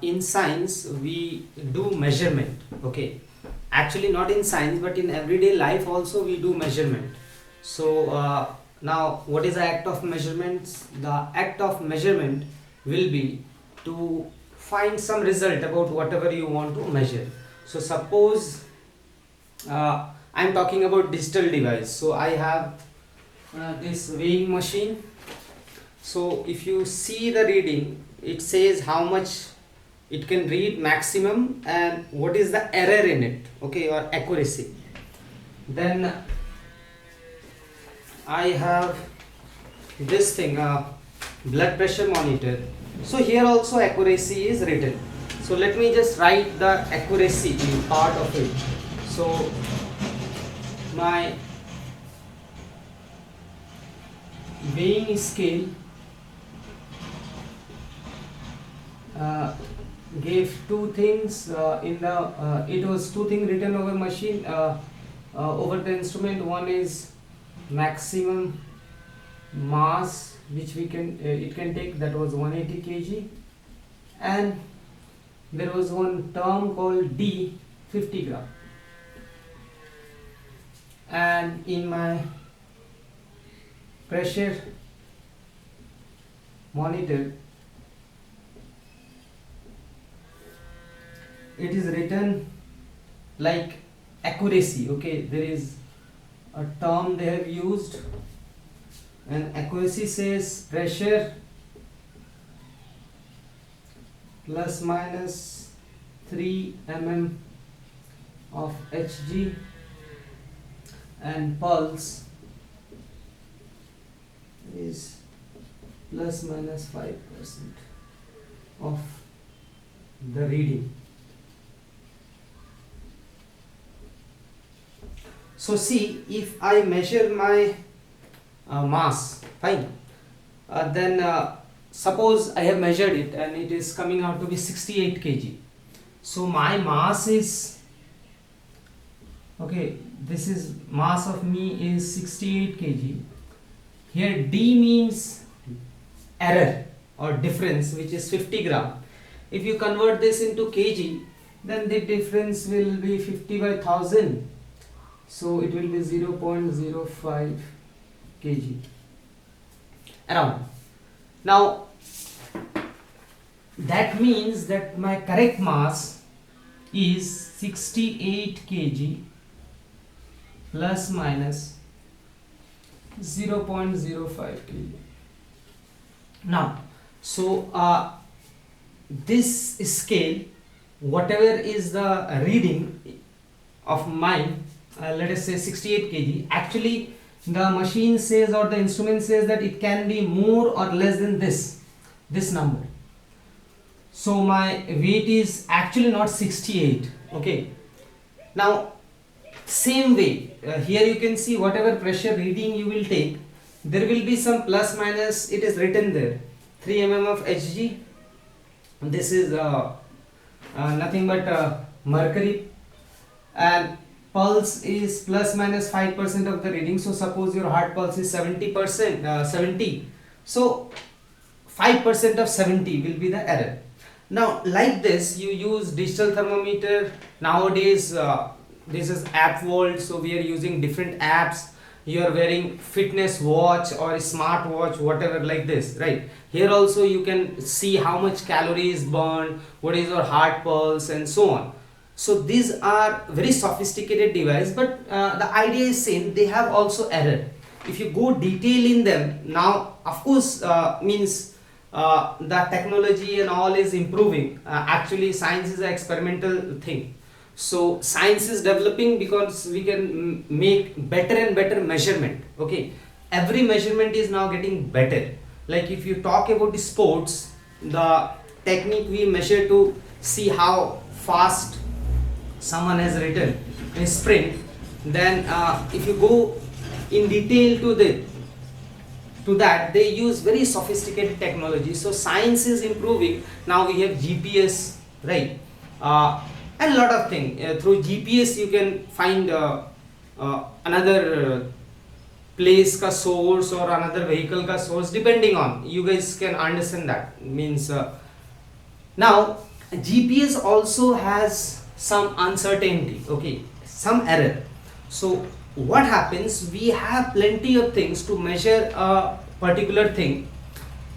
in science we do measurement. Okay, actually not in science but in everyday life also we do measurement. So now what is the act of measurements? The act of measurement will be to find some result about whatever you want to measure. So suppose I am talking about digital device. So I have this weighing machine. So if you see the reading, it says how much it can read maximum and what is the error in it, okay, or accuracy. Then I have this thing, blood pressure monitor. So here also accuracy is written. So let me just write the accuracy in part of it. So my weighing scale gave two things in the it was two things written over machine, over the instrument. One is maximum mass which we can it can take, that was 180 kg, and there was one term called D, 50 gram. And in my pressure monitor it is written like accuracy. Okay, there is a term they have used, and accuracy says pressure plus minus 3 mm of Hg, and pulse is plus minus 5% of the reading. So see, if I measure my mass, fine, then suppose I have measured it and it is coming out to be 68 kg. So my mass is, okay, this is mass of me is 68 kg. Here D means error or difference, which is 50 gram. If you convert this into kg, then the difference will be 50 by 1000. So it will be 0.05 kg around. Now that means that my correct mass is 68 kg plus minus 0.05 kg. Now so this scale, whatever is the reading of mine, let us say 68 kg, actually the machine says or the instrument says that it can be more or less than this number. So my weight is actually not 68. Okay, now same way, here you can see whatever pressure reading you will take, there will be some plus minus, it is written there, 3 mm of Hg. This is nothing but mercury, and pulse is plus minus 5% of the reading. So suppose your heart pulse is 70%, 70, so 5% of 70 will be the error. Now like this you use digital thermometer. Nowadays this is app world, so we are using different apps. You are wearing fitness watch or a smart watch, whatever, like this, right? Here also you can see how much calories burned, what is your heart pulse, and so on. So these are very sophisticated device, but the idea is same. They have also error. If you go detail in them, now of course means the technology and all is improving. Actually science is an experimental thing. So science is developing because we can make better and better measurement. Okay, every measurement is now getting better. Like if you talk about the sports, the technique we measure to see how fast someone has ridden in sprint, then if you go in detail to that, they use very sophisticated technology. So science is improving. Now we have GPS, right? And a lot of things. Through GPS you can find another place ka source or another vehicle ka source, depending on, you guys can understand that means. Now GPS also has some uncertainty, okay, some error. So what happens, we have plenty of things to measure a particular thing,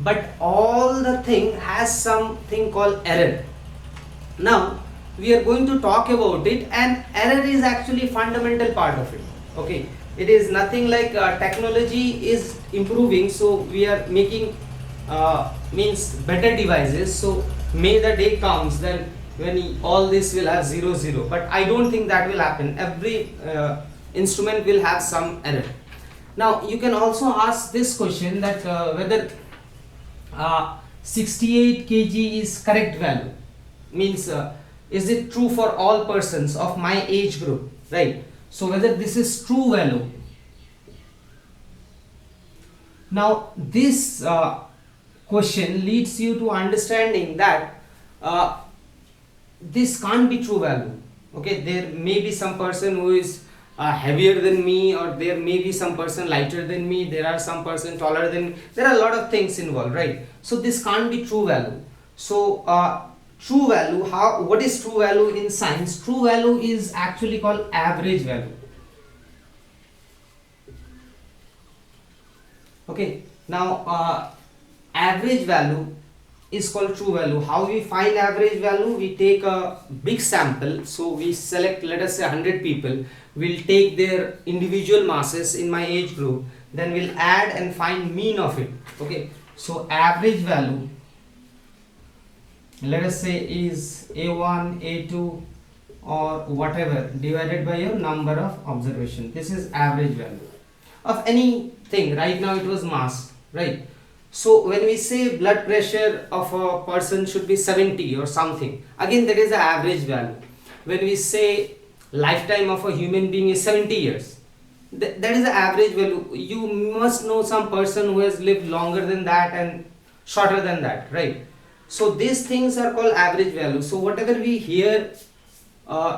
but all the thing has something called error. Now we are going to talk about it, and error is actually fundamental part of it, okay. It is nothing like technology is improving, so we are making means better devices, so may the day comes then when all this will have 0 0, but I don't think that will happen. Every instrument will have some error. Now you can also ask this question that whether 68 kg is correct value, means is it true for all persons of my age group, right? So whether this is true value. Now this question leads you to understanding that this can't be true value, okay. There may be some person who is heavier than me, or there may be some person lighter than me, there are some person taller than me, there are a lot of things involved, right? So this can't be true value. So true value, what is true value in science? True value is actually called average value, okay. Now average value is called true value. How we find average value? We take a big sample, so we select, let us say 100 people, we'll take their individual masses in my age group, then we'll add and find mean of it, okay. So average value, let us say, is A1, A2 or whatever divided by your number of observation. This is average value of anything. Right now it was mass, right? So when we say blood pressure of a person should be 70 or something, again that is the average value. When we say lifetime of a human being is 70 years, that is the average value. You must know some person who has lived longer than that and shorter than that, right? So these things are called average value. So whatever we hear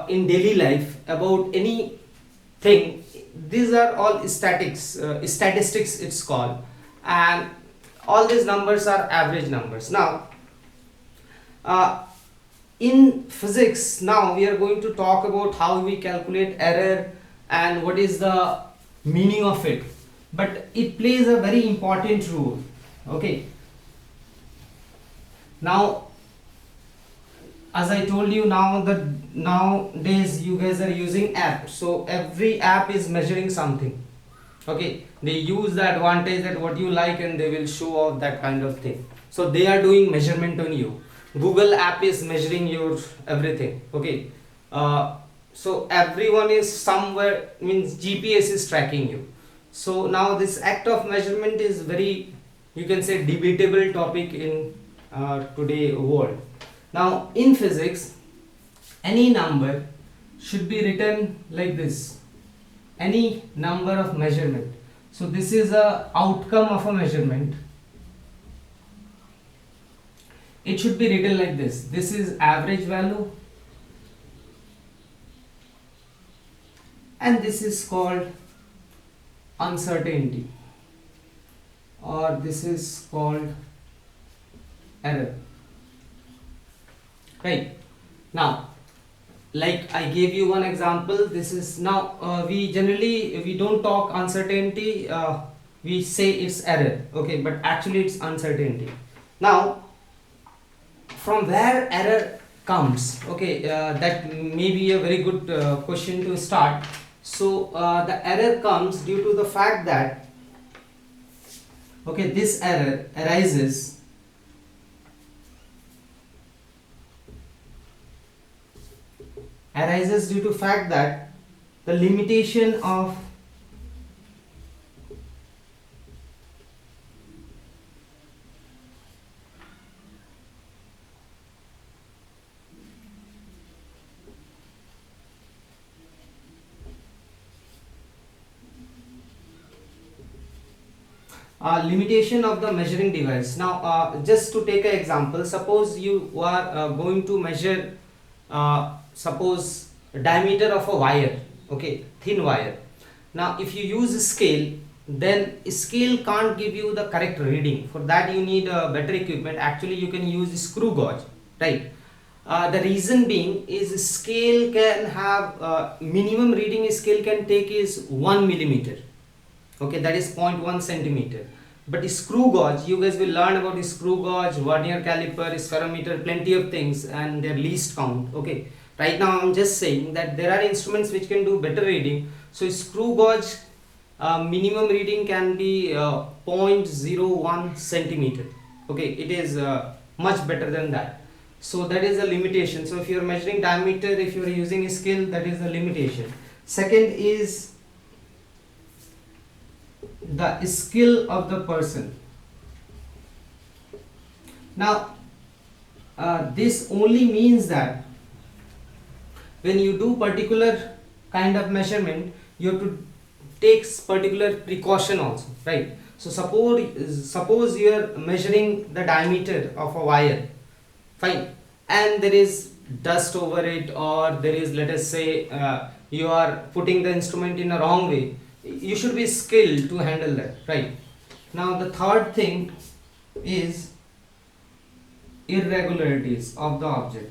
in daily life about anything, these are all statistics it's called, and all these numbers are average numbers. Now in physics, now we are going to talk about how we calculate error and what is the meaning of it, but it plays a very important role, okay. Now as I told you, nowadays you guys are using app, so every app is measuring something, okay. They use the advantage that what you like and they will show off that kind of thing. So they are doing measurement on you. Google app is measuring your everything, okay. So everyone is somewhere, means GPS is tracking you. So now this act of measurement is very, you can say, debatable topic in today world. Now in physics, any number should be written like this, any number of measurement. So this is a outcome of a measurement. It should be written like this. This is average value, and this is called uncertainty, or this is called error, right? Now like I gave you one example. This is now we don't talk uncertainty, we say it's error, okay, but actually it's uncertainty. Now from where error comes, okay, that may be a very good question to start. So the error comes due to the fact that, okay, this error arises due to fact that the limitation of the measuring device. Now just to take an example, suppose you are going to measure suppose diameter of a wire, okay, thin wire. Now if you use a scale, then scale can't give you the correct reading. For that you need better equipment. Actually you can use screw gauge, right? The reason being is scale can have minimum reading scale can take is 1 millimeter, okay, that is 0.1 centimeter. But screw gauge, you guys will learn about screw gauge, vernier caliper, spherometer, plenty of things and their least count, okay. Right now I'm just saying that there are instruments which can do better reading. So screw gauge minimum reading can be 0.01 centimeter, okay, it is much better than that. So that is a limitation. So if you are measuring diameter, if you are using a scale, that is a limitation. Second is the skill of the person. Now this only means that when you do particular kind of measurement, you have to take particular precaution also, right? So suppose you are measuring the diameter of a wire, fine, and there is dust over it, or there is, let us say, you are putting the instrument in a wrong way, you should be skilled to handle that, right? Now the third thing is irregularities of the object.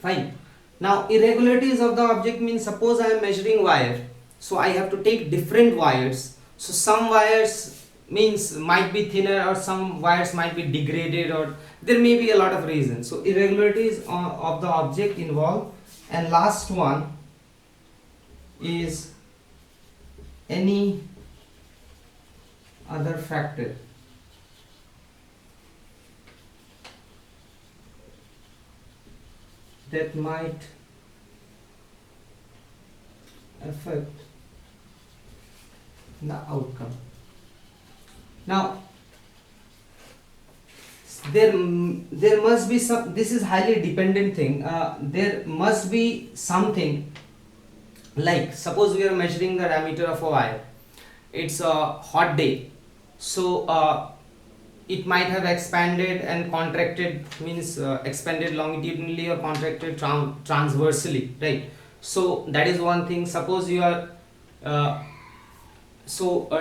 Fine. Now irregularities of the object means, suppose I am measuring wire, so I have to take different wires. So some wires means might be thinner, or some wires might be degraded, or there may be a lot of reasons. So irregularities of the object involved. And last one is any other factor that might affect the outcome. Now there must be some, this is highly dependent thing, there must be something, like suppose we are measuring the diameter of a wire, it's a hot day, so it might have expanded and contracted, means expanded longitudinally or contracted transversely, right? So that is one thing. Suppose you are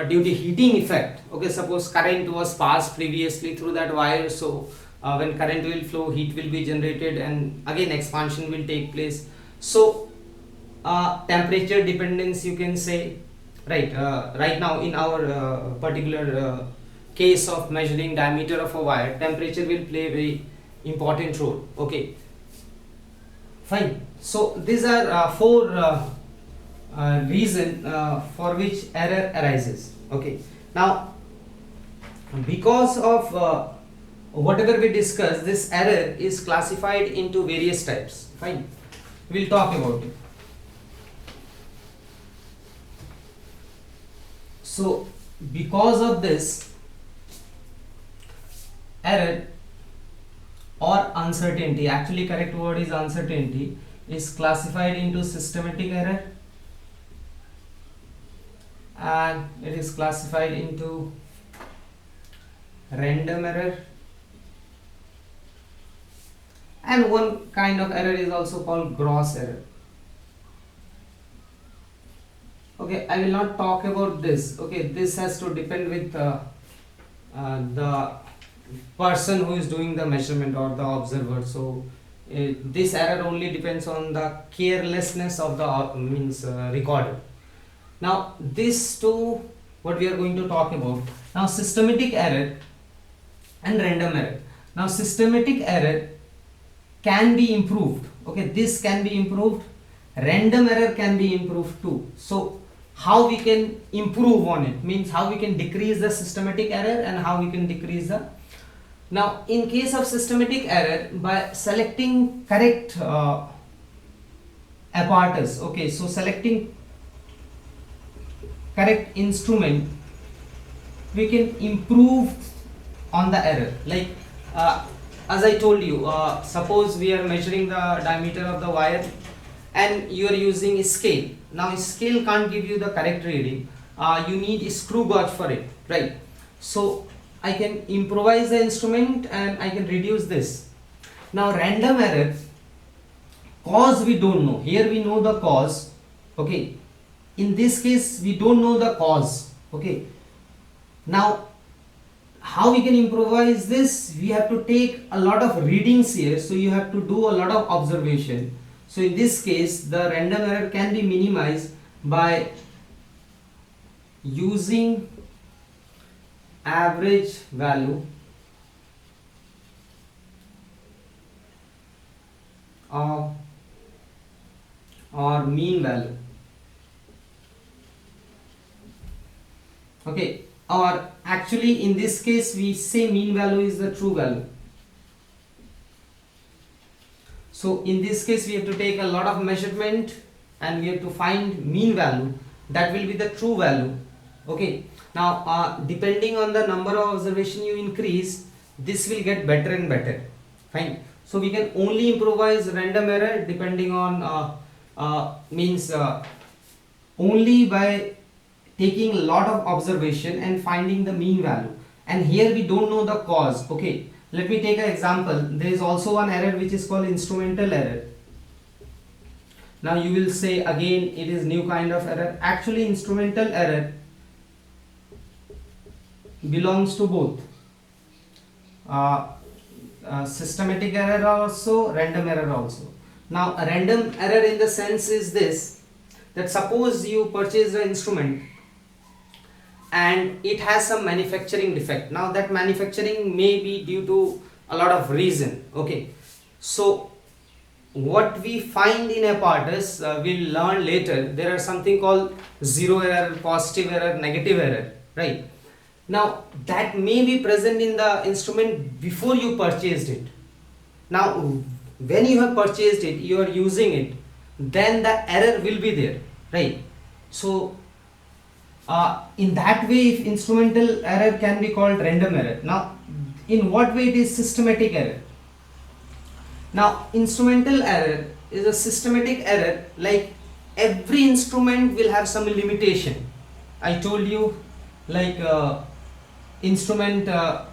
due to heating effect, okay, suppose current was passed previously through that wire, so when current will flow, heat will be generated, and again expansion will take place. So temperature dependence, you can say, right? Right now in our particular case of measuring diameter of a wire, temperature will play a very important role, okay, fine. So these are four reason for which error arises, okay. Now because of whatever we discussed, this error is classified into various types, fine, we'll talk about it. So because of this, error or uncertainty, actually correct word is uncertainty, is classified into systematic error, and it is classified into random error, and one kind of error is also called gross error. Okay, I will not talk about this, okay, this has to depend with the person who is doing the measurement or the observer. So this error only depends on the carelessness of the recorder. Now these two, what we are going to talk about now, systematic error and random error. Now systematic error can be improved, okay, this can be improved, random error can be improved too. So how we can improve on it, means how we can decrease the systematic error and how we can decrease the. Now in case of systematic error, by selecting correct apparatus, okay, so selecting correct instrument, we can improve on the error. Like as I told you, suppose we are measuring the diameter of the wire and you are using a scale. Now scale can't give you the correct reading, you need a screw gauge for it, right? So I can improvise the instrument and I can reduce this. Now random error, cause we don't know, here we know the cause, okay, in this case we don't know the cause. Okay, now how we can improvise this? We have to take a lot of readings here, so you have to do a lot of observation. So in this case the random error can be minimized by using average value or mean value. Okay, or actually in this case we say mean value is the true value. So in this case we have to take a lot of measurement and we have to find mean value, that will be the true value. Okay, now depending on the number of observation you increase, this will get better and better. Fine. So we can only improvise random error depending on only by taking a lot of observation and finding the mean value, and here we don't know the cause. Okay, let me take an example. There is also one error which is called instrumental error. Now you will say again it is new kind of error. Actually instrumental error belongs to both systematic error also, random error also. Now a random error in the sense is this, that suppose you purchase an instrument and it has some manufacturing defect. Now that manufacturing may be due to a lot of reason. Okay, so what we find in apparatus, we'll learn later, there are something called zero error, positive error, negative error, right? Now that may be present in the instrument before you purchased it. Now when you have purchased it, you are using it, then the error will be there, right? So in that way, if instrumental error can be called random error. Now in what way it is systematic error? Now instrumental error is a systematic error, like every instrument will have some limitation. I told you, like instrument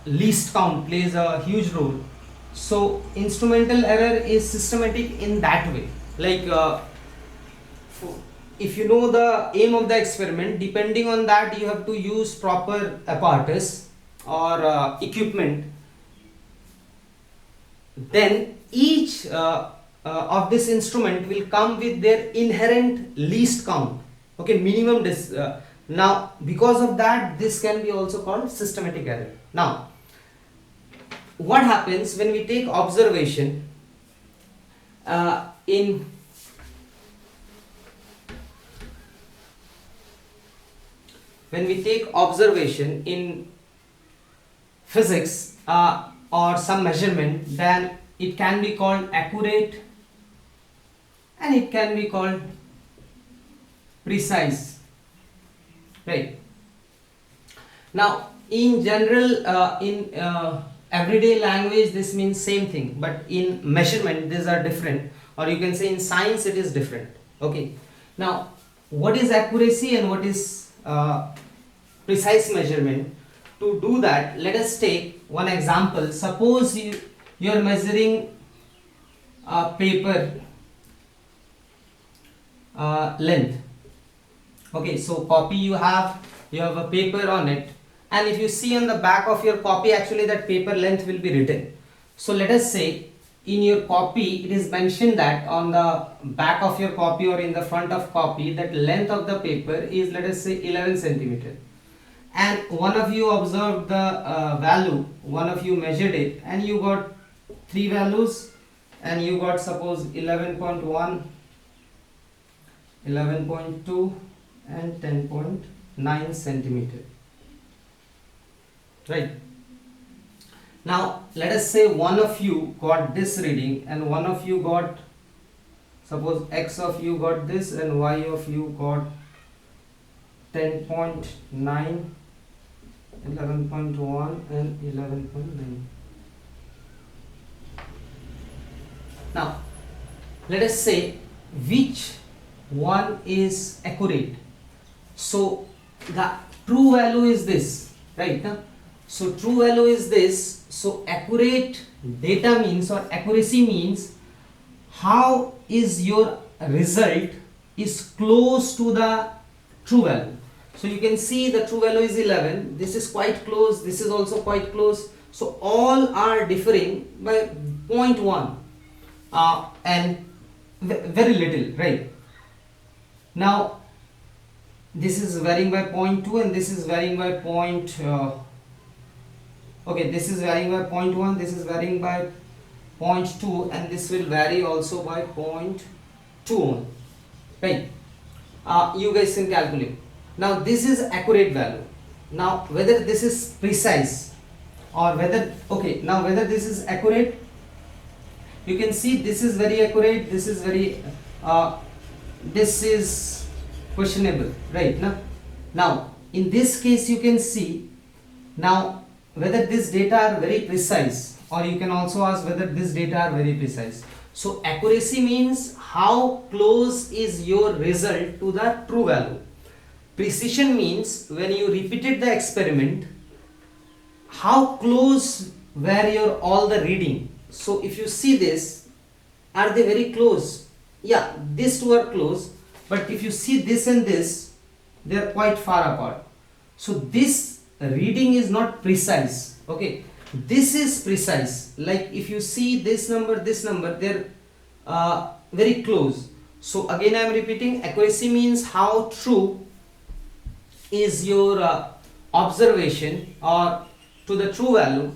least count plays a huge role. So instrumental error is systematic in that way, like if you know the aim of the experiment, depending on that you have to use proper apparatus or equipment, then each of this instrument will come with their inherent least count. Okay, minimum now because of that this can be also called systematic error. Now what happens when we take observation in physics or some measurement, then it can be called accurate and it can be called precise, right? Now in general, in everyday language this means same thing, but in measurement these are different, or you can say in science it is different. Okay, now what is accuracy and what is precise measurement? To do that, let us take one example. Suppose you are measuring paper length. Okay, so copy you have a paper on it, and if you see on the back of your copy, actually that paper length will be written. So let us say in your copy it is mentioned that on the back of your copy or in the front of copy that length of the paper is, let us say, 11 centimeter, and one of you observed the value, one of you measured it and you got three values, and you got suppose 11.1, 11.2 and 10.9 centimeter, right? Now let us say one of you got this reading and one of you got, suppose X of you got this and Y of you got 10.9, 11.1 and 11.9. Now let us say which one is accurate. So the true value is this, right? So true value is this. So accurate data means, or accuracy means, how is your result is close to the true value. So you can see the true value is 11. This is quite close. This is also quite close. So all are differing by 0.1 and very little, right? Now this is varying by 0.2 and this is varying by okay, this is varying by 0.1, this is varying by 0.2 and this will vary also by 0.2, right? You guys can calculate. Now this is accurate value. Now whether this is precise or whether, okay, now whether this is accurate, you can see this is very accurate, this is very this is questionable, right? Now in this case you can see now whether this data are very precise, or you can also ask whether this data are very precise. So accuracy means how close is your result to the true value. Precision means when you repeated the experiment, how close were your all the reading. So if you see this, are they very close? Yeah, these two are close, but if you see this and this, they are quite far apart. So this reading is not precise, okay? This is precise. Like if you see this number, they're very close. So again I am repeating, accuracy means how true is your observation or to the true value,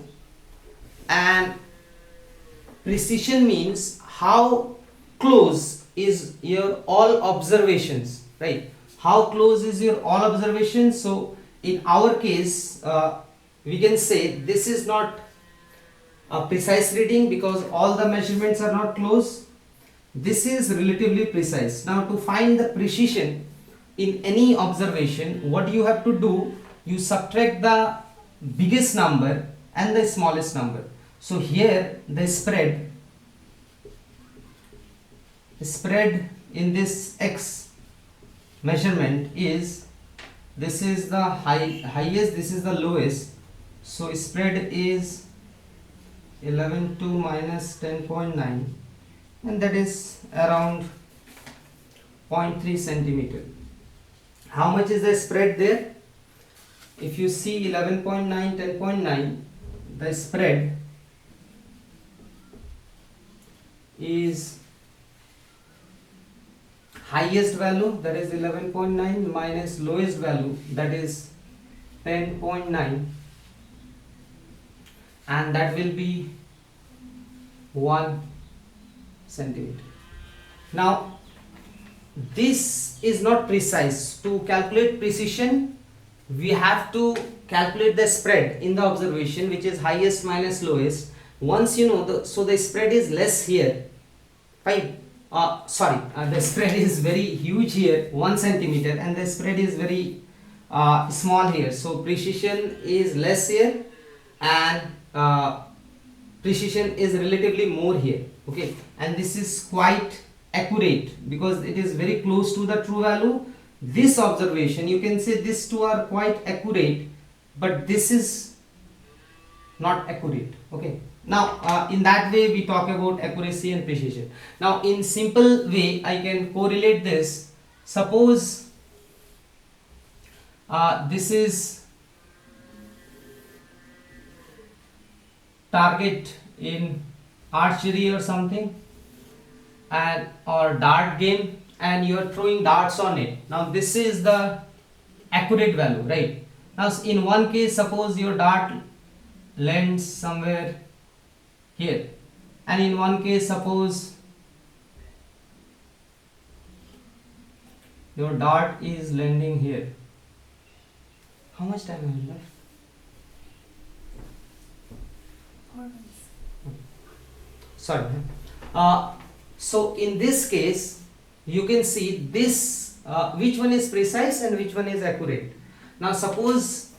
and precision means how close is your all observations, right? How close is your all observations? So in our case we can say this is not a precise reading because all the measurements are not close. This is relatively precise. Now to find the precision in any observation, what you have to do, you subtract the biggest number and the smallest number. So here the spread in this x measurement is, this is the highest, this is the lowest. So spread is 11 to minus 10.9 and that is around 0.3 centimeter. How much is the spread there? If you see 11.9, 10.9, the spread is highest value, that is 11.9, minus lowest value, that is 10.9, and that will be 1 centimeter. Now this is not precise. To calculate precision, we have to calculate the spread in the observation, which is highest minus lowest. Once you know so the spread is less here, fine. The spread is very huge here, 1 centimeter, and the spread is very small here. So precision is less here and precision is relatively more here, okay? And this is quite accurate because it is very close to the true value. This observation, you can say these two are quite accurate, but this is not accurate, okay? Now in that way we talk about accuracy and precision. Now in simple way I can correlate this. Suppose this is target in archery or something, and or dart game, and you are throwing darts on it. Now this is the accurate value, right? Now in one case, suppose your dart lands somewhere here, and in one case suppose your dart is landing here. How much time have you left? 4 minutes. Sorry. So in this case you can see this which one is precise and which one is accurate. Now suppose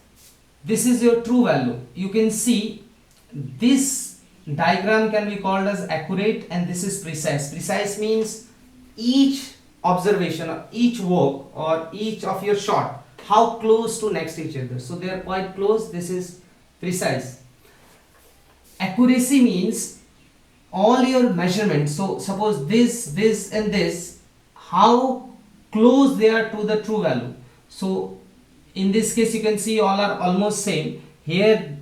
this is your true value. You can see this diagram can be called as accurate and this is precise. Precise means each observation or each walk or each of your shot, how close to next each other. So they are quite close. This is precise. Accuracy means all your measurements. So suppose this and this, how close they are to the true value. So in this case you can see all are almost same. Here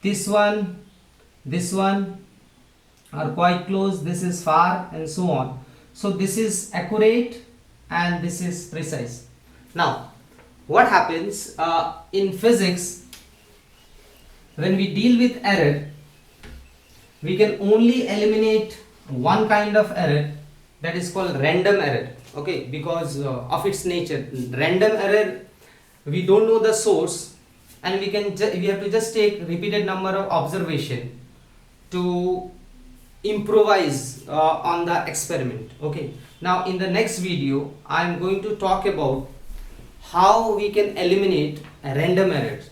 this one are quite close, this is far, and so on. So this is accurate and this is precise. Now what happens in physics, when we deal with error, we can only eliminate one kind of error, that is called random error. Okay, because of its nature, random error, we don't know the source, and we have to just take repeated number of observation to improvise on the experiment. Okay, now in the next video I am going to talk about how we can eliminate random errors.